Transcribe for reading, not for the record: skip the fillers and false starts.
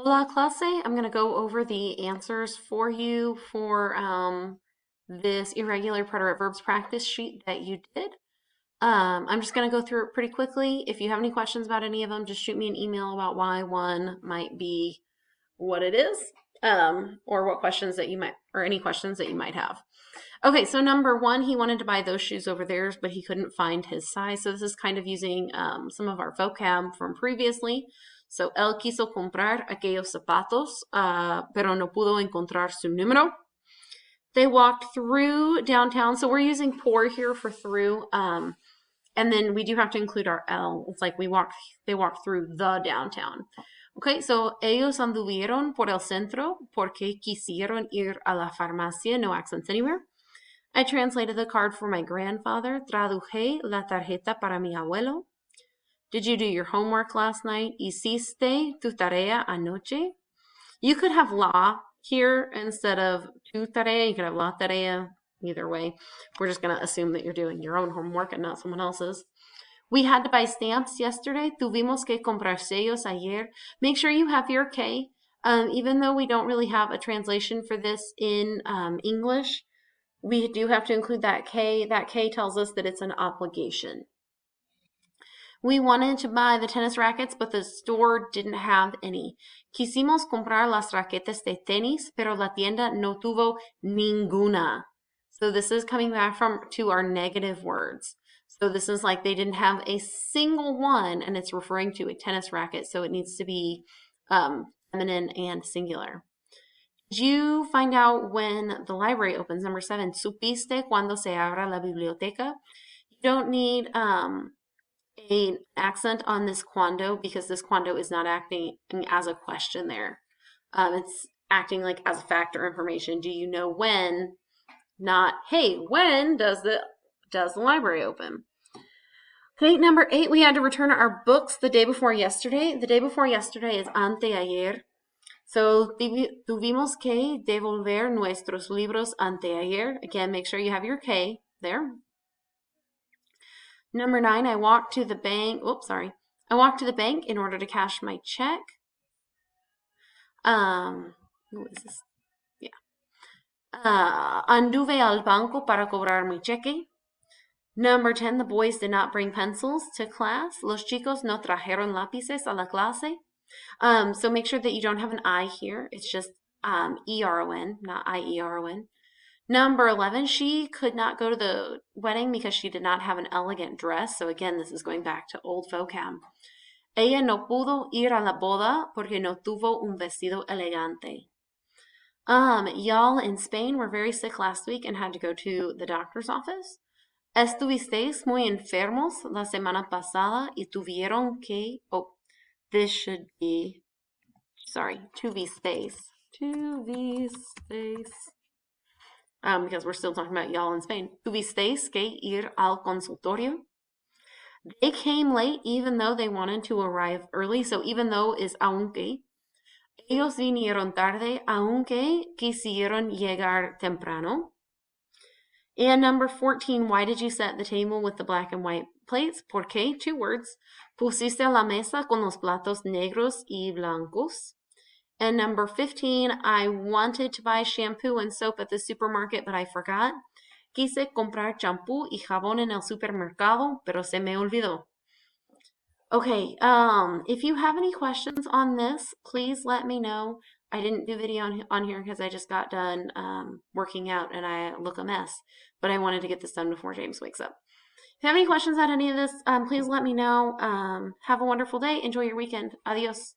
Hola clase, I'm going to go over the answers for you for this irregular preterite verbs practice sheet that you did. I'm just going to go through it pretty quickly. If you have any questions about any of them, just shoot me an email about why one might be what it is, or what questions that you might, or any questions that you might have. Okay, so number one, he wanted to buy those shoes over there, but he couldn't find his size. So this is kind of using some of our vocab from previously. So, él quiso comprar aquellos zapatos, pero no pudo encontrar su número. They walked through downtown. So we're using por here for through. And then we do have to include our L. It's like they walked through the downtown. Okay, so ellos anduvieron por el centro porque quisieron ir a la farmacia, no accents anywhere. I translated the card for my grandfather. Traduje la tarjeta para mi abuelo. Did you do your homework last night? ¿Hiciste tu tarea anoche? You could have la here instead of tu tarea. You could have la tarea. Either way, we're just going to assume that you're doing your own homework and not someone else's. We had to buy stamps yesterday. Tuvimos que comprar sellos ayer. Make sure you have your K. Even though we don't really have a translation for this in English, we do have to include that K. That K tells us that it's an obligation. We wanted to buy the tennis rackets, but the store didn't have any. Quisimos comprar las raquetas de tenis, pero la tienda no tuvo ninguna. So this is coming back to our negative words. So this is like they didn't have a single one, and it's referring to a tennis racket, so it needs to be feminine and singular. Did you find out when the library opens? Number 7, ¿supiste cuando se abra la biblioteca? You don't need an accent on this cuando because this cuando is not acting as a question there. It's acting like as a fact or information. Do you know when? Not, hey, when does the library open? Okay, number 8, we had to return our books the day before yesterday. The day before yesterday is anteayer. So tuvimos que devolver nuestros libros anteayer. Again, make sure you have your K there. Number 9, I walked to the bank. I walked to the bank in order to cash my check. Who is this? Yeah. Anduve al banco para cobrar mi cheque. Number 10, the boys did not bring pencils to class. Los chicos no trajeron lápices a la clase. So make sure that you don't have an I here. It's just E-R-O-N, not I-E-R-O-N. Number 11, she could not go to the wedding because she did not have an elegant dress. So again, this is going back to old vocab. Ella no pudo ir a la boda porque no tuvo un vestido elegante. Y'all in Spain were very sick last week and had to go to the doctor's office. Estuvisteis muy enfermos la semana pasada y tuvieron que... Oh, this should be... Sorry, tuvisteis. Because we're still talking about y'all in Spain. Tuvisteis que ir al consultorio. They came late even though they wanted to arrive early. So even though is aunque. Ellos vinieron tarde aunque quisieron llegar temprano. And number 14, why did you set the table with the black and white plates? ¿Por qué? 2 words. Pusiste la mesa con los platos negros y blancos. And number 15, I wanted to buy shampoo and soap at the supermarket, but I forgot. Quise comprar champú y jabón en el supermercado, pero se me olvidó. Okay, if you have any questions on this, please let me know. I didn't do video on here because I just got done working out and I look a mess. But I wanted to get this done before James wakes up. If you have any questions on any of this, please let me know. Have a wonderful day. Enjoy your weekend. Adios.